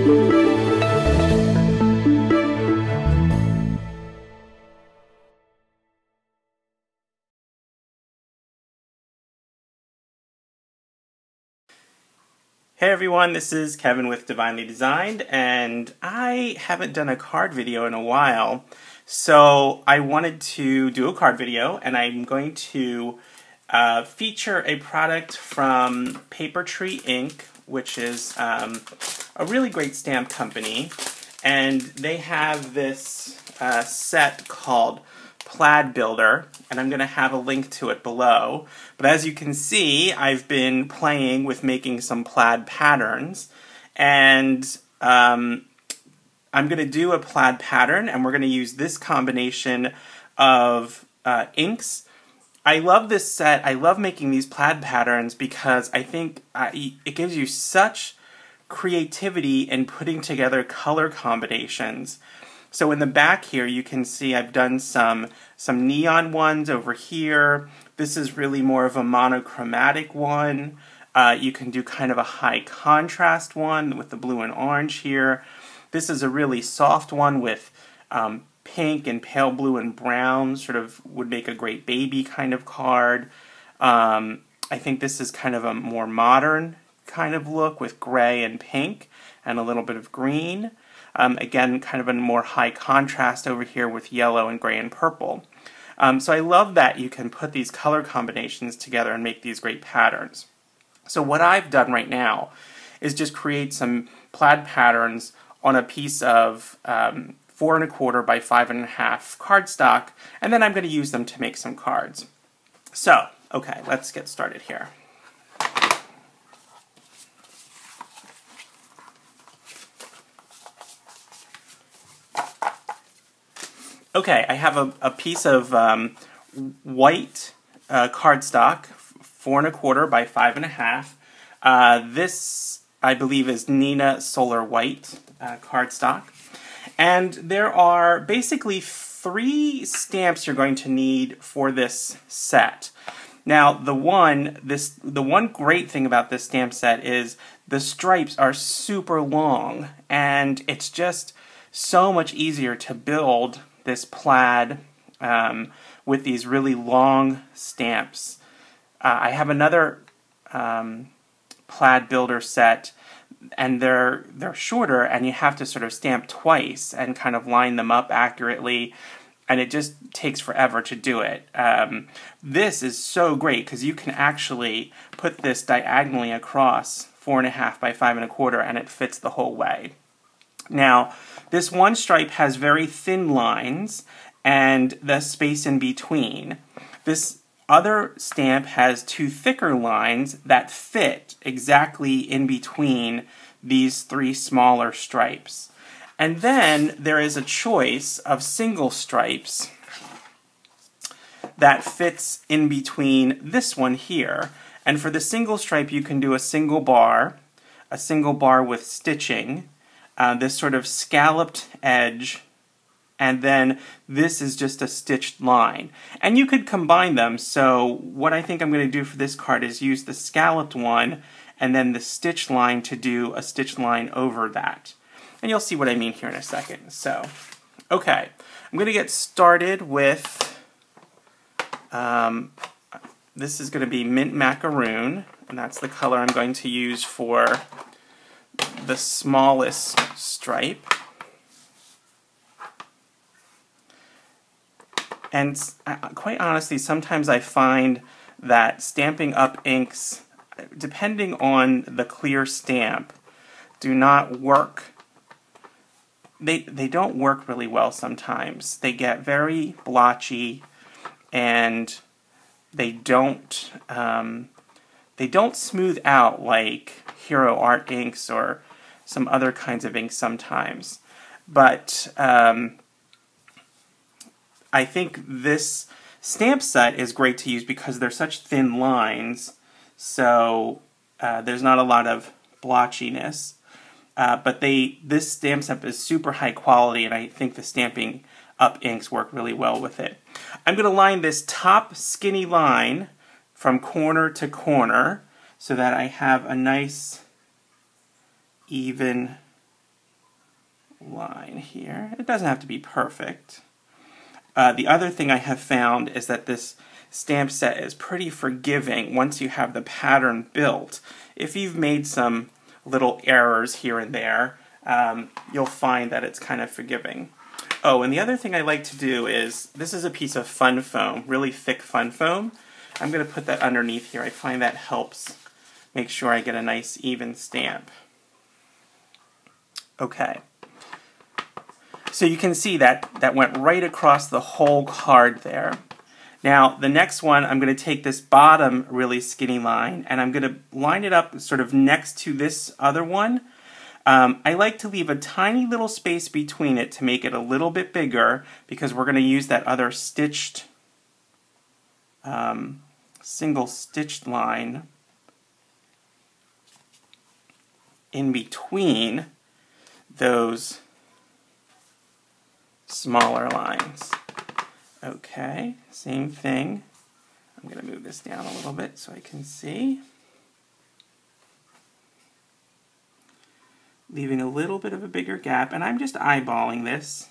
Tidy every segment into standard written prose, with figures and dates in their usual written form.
Hey everyone, this is Kevin with Divinely Designed, and I haven't done a card video in a while, so I wanted to do a card video, and I'm going to feature a product from Papertry Ink, which is a really great stamp company, and they have this set called Plaid Builder, and I'm going to have a link to it below. But as you can see, I've been playing with making some plaid patterns, and I'm going to do a plaid pattern, and we're going to use this combination of inks. I love this set. I love making these plaid patterns because I think it gives you such creativity in putting together color combinations. So in the back here, you can see I've done some neon ones over here. This is really more of a monochromatic one. You can do kind of a high contrast one with the blue and orange here. This is a really soft one with pink and pale blue and brown, sort of would make a great baby kind of card. I think this is kind of a more modern kind of look with gray and pink and a little bit of green. Again, kind of a more high contrast over here with yellow and gray and purple. So I love that you can put these color combinations together and make these great patterns. So what I've done right now is just create some plaid patterns on a piece of 4 1/4 by 5 1/2 cardstock, and then I'm going to use them to make some cards. So, okay, let's get started here. Okay, I have a piece of white cardstock, 4 1/4 by 5 1/2. This, I believe, is Nina Solar White cardstock. And there are basically 3 stamps you're going to need for this set. Now, the one great thing about this stamp set is the stripes are super long, and it's just so much easier to build this plaid with these really long stamps. I have another plaid builder set, and they're shorter, and you have to sort of stamp twice and kind of line them up accurately, and it just takes forever to do it. This is so great because you can actually put this diagonally across 4 1/2 by 5 1/4, and it fits the whole way. Now, this one stripe has very thin lines and the space in between. This other stamp has 2 thicker lines that fit exactly in between these 3 smaller stripes. And then there is a choice of single stripes that fits in between this one here. And for the single stripe, you can do a single bar with stitching, this sort of scalloped edge, and then this is just a stitched line. And you could combine them, so what I think I'm going to do for this card is use the scalloped one and then the stitched line to do a stitched line over that. And you'll see what I mean here in a second. So, okay, I'm going to get started with, this is going to be Mint Macaroon, and that's the color I'm going to use for the smallest stripe. And quite honestly, sometimes I find that stamping up inks, depending on the clear stamp, do not work. They don't work really well sometimes. They get very blotchy, and they don't smooth out like Hero Art inks or some other kinds of inks sometimes. But I think this stamp set is great to use because they're such thin lines, so there's not a lot of blotchiness. But this stamp set is super high quality, and I think the Stampin' Up inks work really well with it. I'm going to line this top skinny line from corner to corner so that I have a nice even line here. It doesn't have to be perfect. The other thing I have found is that this stamp set is pretty forgiving once you have the pattern built. If you've made some little errors here and there, you'll find that it's kind of forgiving. Oh, and the other thing I like to do is, this is a piece of fun foam, really thick fun foam. I'm going to put that underneath here. I find that helps make sure I get a nice even stamp. Okay. So you can see that that went right across the whole card there. Now, the next one, I'm going to take this bottom really skinny line, and I'm going to line it up sort of next to this other one. I like to leave a tiny little space between it to make it a little bit bigger, because we're going to use that other stitched, single stitched line in between those smaller lines. Okay, same thing. I'm going to move this down a little bit so I can see. Leaving a little bit of a bigger gap, and I'm just eyeballing this.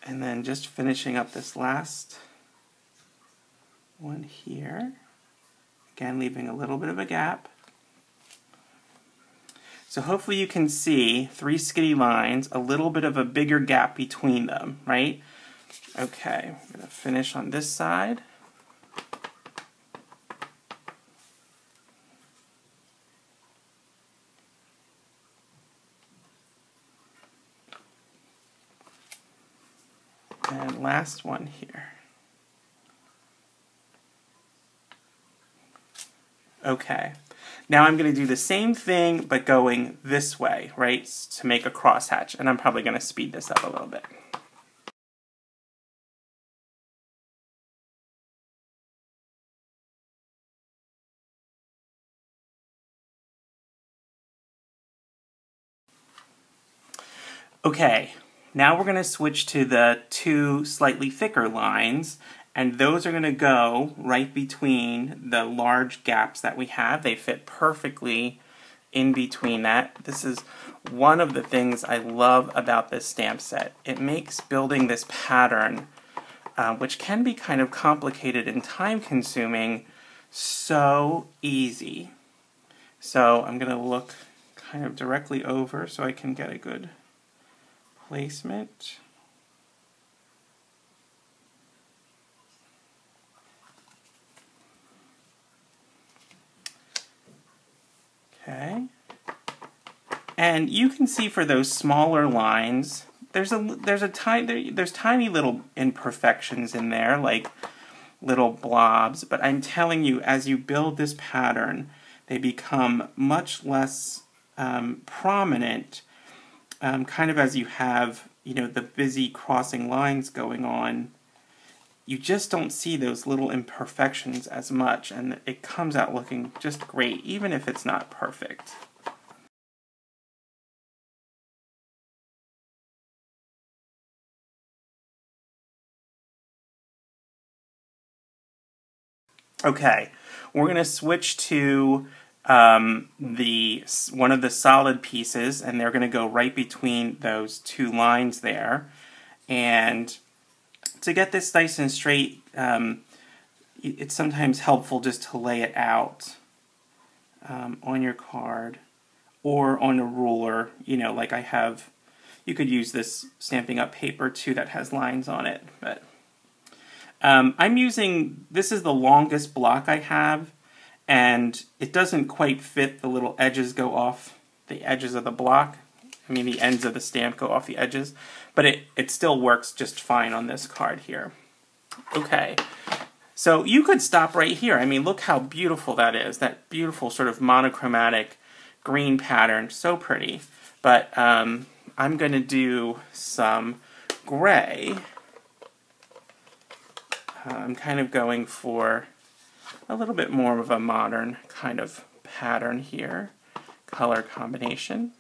And then just finishing up this last one here. Again, leaving a little bit of a gap. So hopefully you can see 3 skinny lines, a little bit of a bigger gap between them, right? Okay, I'm going to finish on this side. And last one here. Okay. Now I'm going to do the same thing, but going this way, right, to make a crosshatch. And I'm probably going to speed this up a little bit. Okay, now we're going to switch to the 2 slightly thicker lines, and those are going to go right between the large gaps that we have. They fit perfectly in between that. This is one of the things I love about this stamp set. It makes building this pattern, which can be kind of complicated and time-consuming, so easy. So I'm going to look kind of directly over so I can get a good placement. Okay. And you can see for those smaller lines, there's tiny little imperfections in there, like little blobs, but I'm telling you, as you build this pattern, they become much less prominent, kind of as you have, you know, the busy crossing lines going on. You just don't see those little imperfections as much, and it comes out looking just great, even if it's not perfect. Okay, we're going to switch to one of the solid pieces, and they're going to go right between those 2 lines there. And to get this nice and straight, it's sometimes helpful just to lay it out on your card or on a ruler, you know, like I have. You could use this Stampin' Up! Paper too that has lines on it, but I'm using, this is the longest block I have, and it doesn't quite fit. The little edges go off the edges of the block. I mean, the ends of the stamp go off the edges, but it still works just fine on this card here. Okay, so you could stop right here. I mean, look how beautiful that is. That beautiful sort of monochromatic green pattern, so pretty. But I'm going to do some gray. I'm kind of going for a little bit more of a modern kind of pattern here, color combination.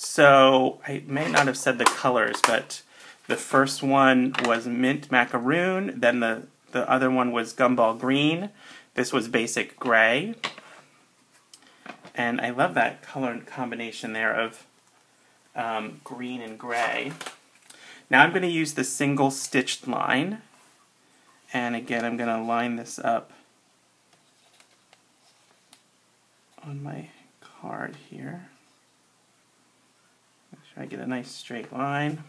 So I may not have said the colors, but the first one was mint macaroon, then the other one was gumball green. This was basic gray. And I love that color combination there of green and gray. Now I'm going to use the single stitched line. And again, I'm going to line this up on my card here. Make sure I get a nice straight line.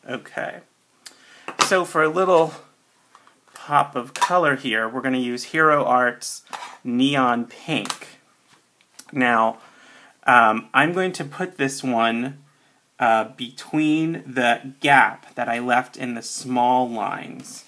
Okay, so for a little pop of color here, we're going to use Hero Art's Neon Pink. Now, I'm going to put this one between the gap that I left in the small lines.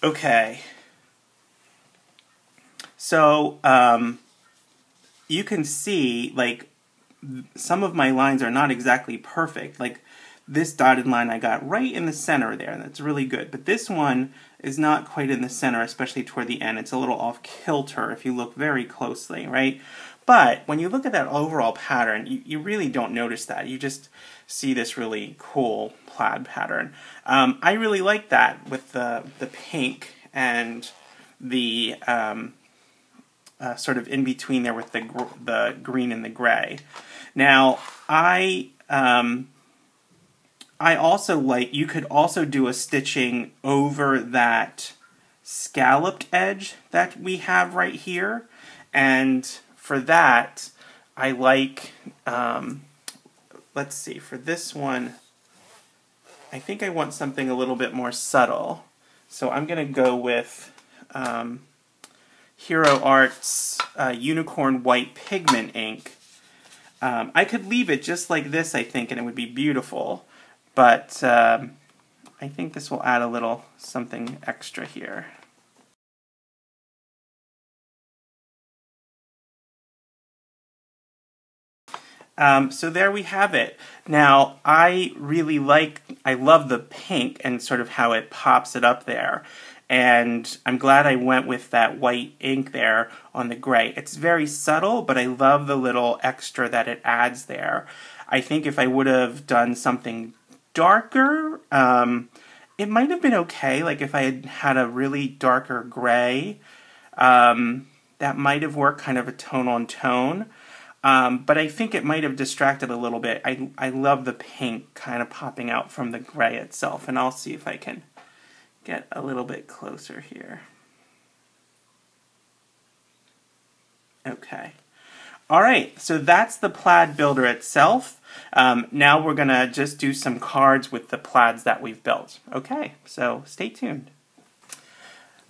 Okay, so you can see, like, some of my lines are not exactly perfect. Like, this dotted line I got right in the center there, and that's really good. But this one is not quite in the center, especially toward the end. It's a little off kilter if you look very closely, right? But when you look at that overall pattern, you really don't notice that. You just see this really cool plaid pattern. I really like that with the pink and the sort of in between there with the green and the gray. Now, I also like, you could also do a stitching over that scalloped edge that we have right here, and for that, I like, let's see, for this one, I think I want something a little bit more subtle. So I'm going to go with Hero Art's Unicorn White Pigment ink. I could leave it just like this, I think, and it would be beautiful. But I think this will add a little something extra here. So there we have it. Now, I love the pink and sort of how it pops it up there. And I'm glad I went with that white ink there on the gray. It's very subtle, but I love the little extra that it adds there. I think if I would have done something darker, it might have been okay. Like if I had had a really darker gray, that might have worked, kind of a tone on tone. But I think it might have distracted a little bit. I love the pink kind of popping out from the gray itself, and I'll see if I can get a little bit closer here. Okay. Alright, so that's the plaid builder itself. Now we're going to just do some cards with the plaids that we've built. Okay, so stay tuned.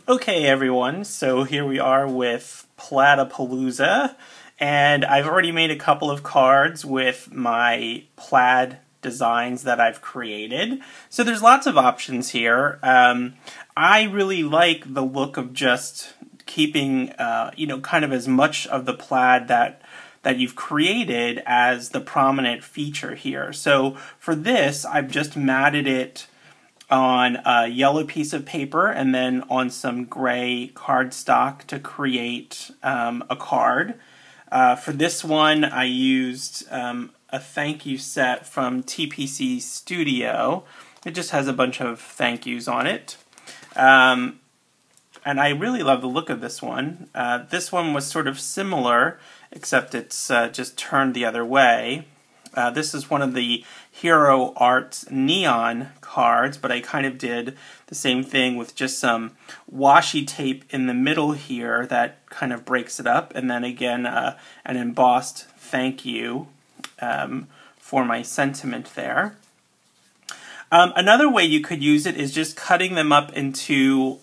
Okay everyone, so here we are with Plaid A Palooza. And I've already made a couple of cards with my plaid designs that I've created. So there's lots of options here. I really like the look of just keeping, kind of as much of the plaid that you've created as the prominent feature here. So for this, I've just matted it on a yellow piece of paper and then on some gray cardstock to create a card. For this one, I used a thank you set from TPC Studio. It just has a bunch of thank yous on it. And I really love the look of this one. This one was sort of similar, except it's just turned the other way. This is one of the Hero Arts neon cards, but I kind of did the same thing with just some washi tape in the middle here that kind of breaks it up, and then again an embossed thank you for my sentiment there. Another way you could use it is just cutting them up into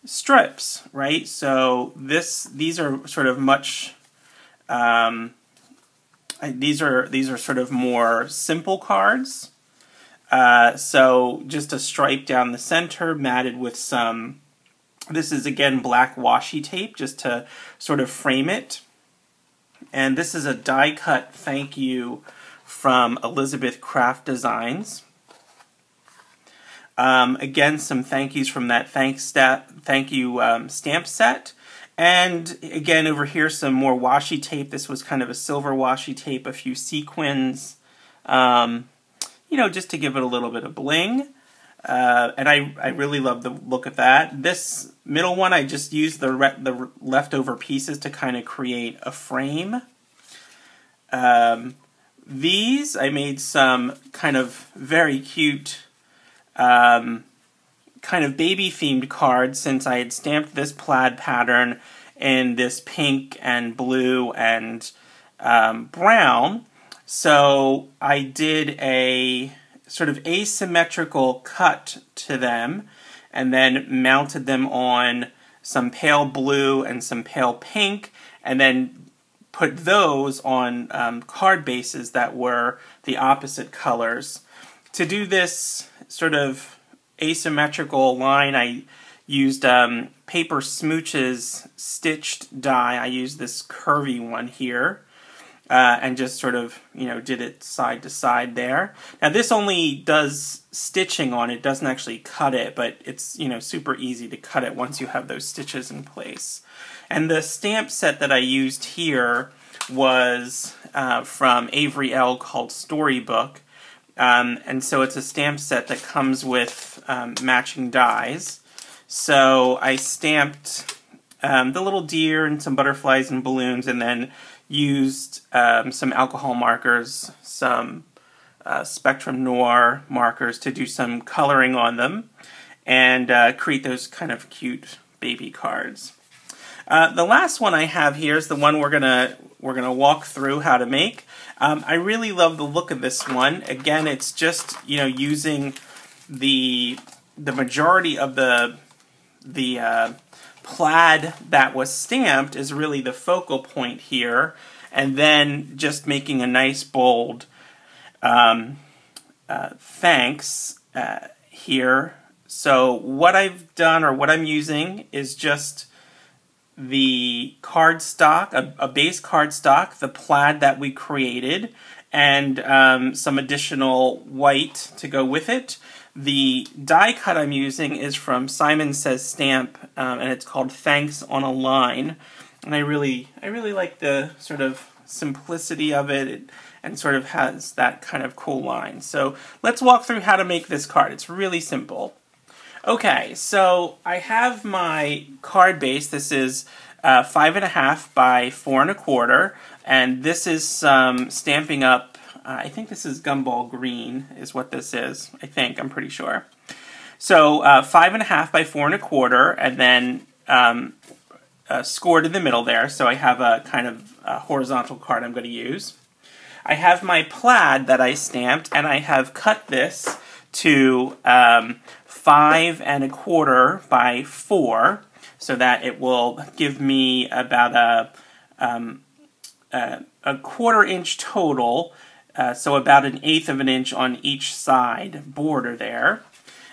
strips, right? So these are sort of much these are sort of more simple cards. So just a stripe down the center, matted with some, this is again black washi tape just to sort of frame it. And this is a die cut thank you from Elizabeth Craft Designs. Again, some thank yous from that thank you stamp set. And again, over here, some more washi tape. This was kind of a silver washi tape, a few sequins, just to give it a little bit of bling. And I really love the look of that. This middle one, I just used the leftover pieces to kind of create a frame. These, I made some kind of very cute kind of baby-themed cards, since I had stamped this plaid pattern in this pink and blue and brown. So I did a sort of asymmetrical cut to them and then mounted them on some pale blue and some pale pink, and then put those on card bases that were the opposite colors. To do this sort of asymmetrical line, I used Paper Smooch's stitched die. I used this curvy one here, and just sort of, did it side to side there. Now this only does stitching on it, doesn't actually cut it, but it's, super easy to cut it once you have those stitches in place. And the stamp set that I used here was from Avery L. called Storybook. And so it's a stamp set that comes with matching dies. So I stamped the little deer and some butterflies and balloons, and then used some alcohol markers, some Spectrum Noir markers to do some coloring on them, and create those kind of cute baby cards. The last one I have here is the one we're gonna walk through how to make. I really love the look of this one. Again, it's just using the majority of the plaid that was stamped is really the focal point here, and then just making a nice bold thanks here. So what I've done, or what I'm using, is just the cardstock, a base cardstock, the plaid that we created, and some additional white to go with it. The die cut I'm using is from Simon Says Stamp, and it's called Thanks on a Line. And I really like the sort of simplicity of it, and sort of has that kind of cool line. So let's walk through how to make this card. It's really simple. Okay, so I have my card base. This is 5.5 by 4 1/4, and this is Stampin' Up. I think this is Gumball Green is what this is. I'm pretty sure. So 5.5 by 4 1/4, and then scored in the middle there. So I have a kind of horizontal card I'm going to use. I have my plaid that I stamped, and I have cut this to 5 1/4 by 4, so that it will give me about a 1/4 inch total, so about 1/8 of an inch on each side border there.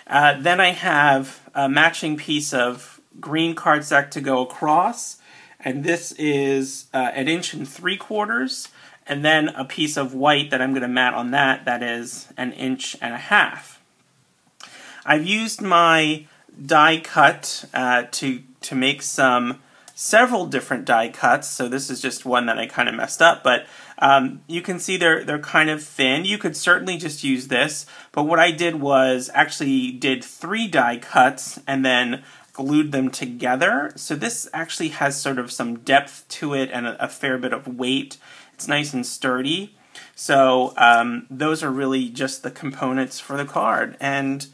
Then I have a matching piece of green cardstock to go across, and this is 1 3/4 inches, and then a piece of white that I'm going to mat on that is 1.5 inches. I've used my die cut to make several different die cuts, so this is just one that I kind of messed up, but you can see they're kind of thin. You could certainly just use this, but what I did was actually did 3 die cuts and then glued them together, so this actually has sort of some depth to it and a fair bit of weight. It's nice and sturdy, so those are really just the components for the card, and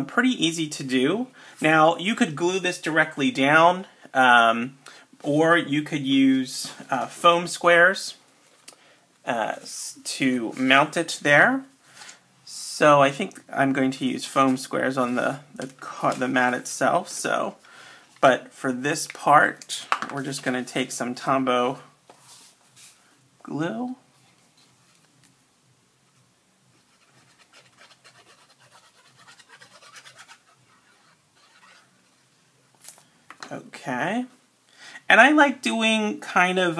pretty easy to do. Now, you could glue this directly down, or you could use foam squares to mount it there. So I think I'm going to use foam squares on the mat itself. So, but for this part, we're just going to take some Tombow glue. Okay, and I like doing kind of,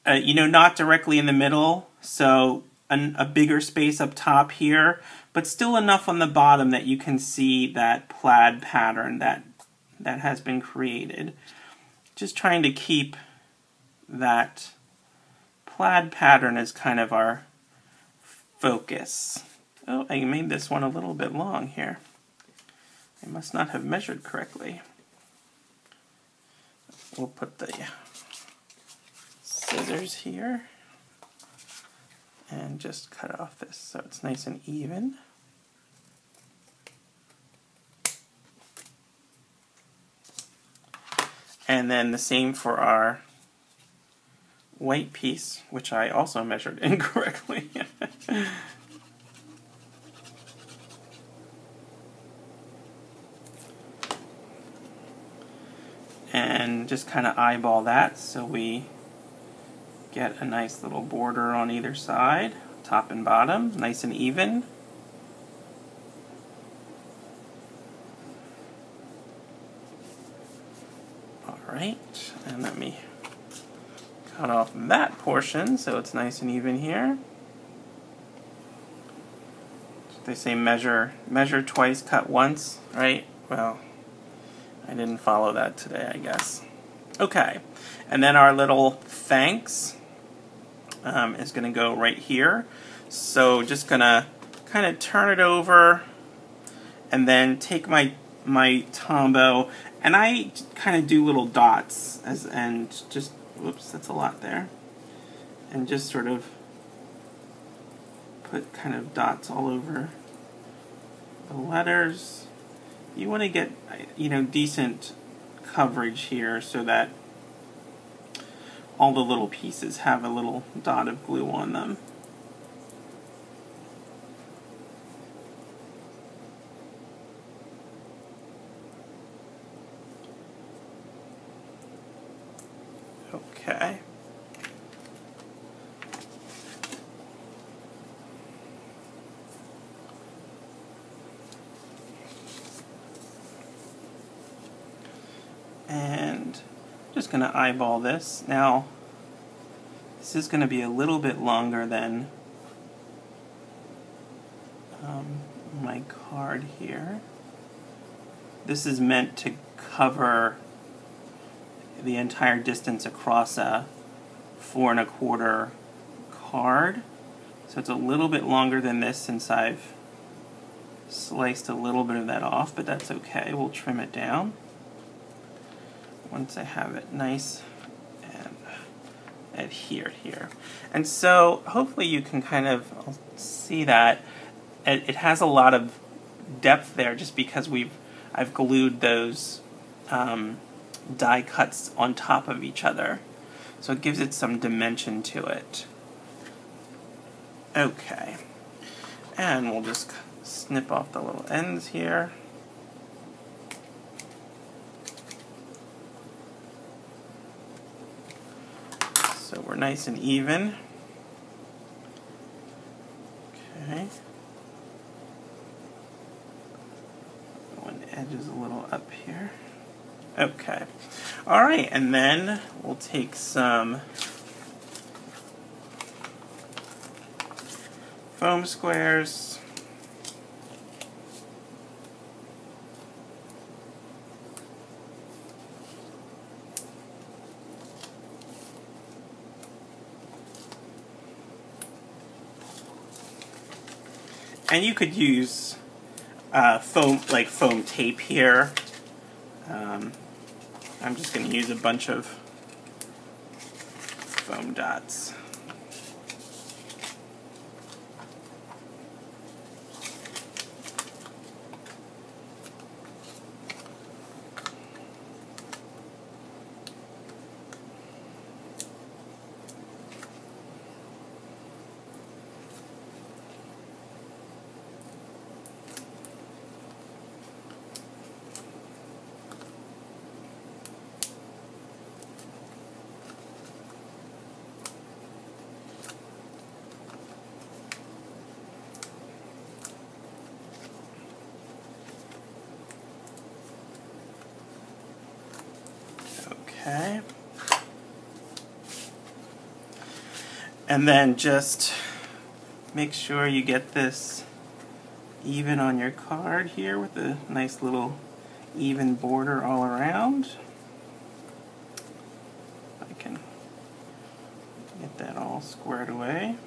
you know, not directly in the middle, so a bigger space up top here, but still enough on the bottom that you can see that plaid pattern that has been created. Just trying to keep that plaid pattern as kind of our focus. Oh, I made this one a little bit long here. I must not have measured correctly. We'll put the scissors here and just cut off this so it's nice and even. And then the same for our white piece, which I also measured incorrectly. And just kind of eyeball that so we get a nice little border on either side, top and bottom, nice and even. Alright, and let me cut off that portion so it's nice and even here. They say measure twice, cut once, right? Well, I didn't follow that today, I guess. Okay, and then our little thanks is going to go right here. So just going to kind of turn it over and then take my Tombow, and I kind of do little dots and just, whoops, that's a lot there, and just sort of put kind of dots all over the letters. You want to get, you know, decent coverage here so that all the little pieces have a little dot of glue on them. Okay. And just going to eyeball this. Now, this is going to be a little bit longer than my card here. This is meant to cover the entire distance across a 4 1/4 card. So it's a little bit longer than this since I've sliced a little bit of that off, but that's okay. We'll trim it down once I have it nice and adhered here. And so hopefully you can kind of see that it has a lot of depth there just because I've glued those die cuts on top of each other. So it gives it some dimension to it. Okay. And we'll just snip off the little ends here. we're nice and even. Okay. One edge is a little up here. Okay. Alright, and then we'll take some foam squares. And you could use foam tape here. I'm just going to use a bunch of foam dots. Okay. And then just make sure you get this even on your card here with a nice little even border all around. I can get that all squared away.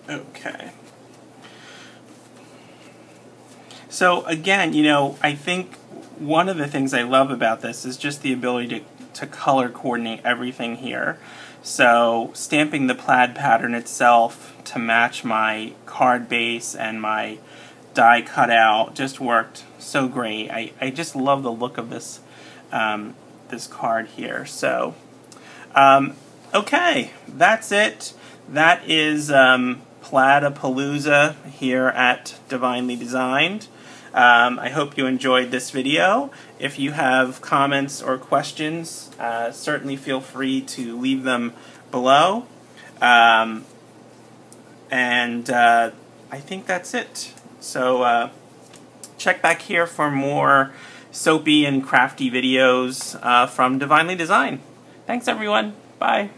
Okay. So again, you know, I think one of the things I love about this is just the ability to color coordinate everything here. So stamping the plaid pattern itself to match my card base and my die cutout just worked so great. I just love the look of this this card here. So okay, that's it. That is Plaid A Palooza here at Divinely Designed. I hope you enjoyed this video. If you have comments or questions, certainly feel free to leave them below. And I think that's it. So check back here for more soapy and crafty videos from Divinely Designed. Thanks everyone. Bye.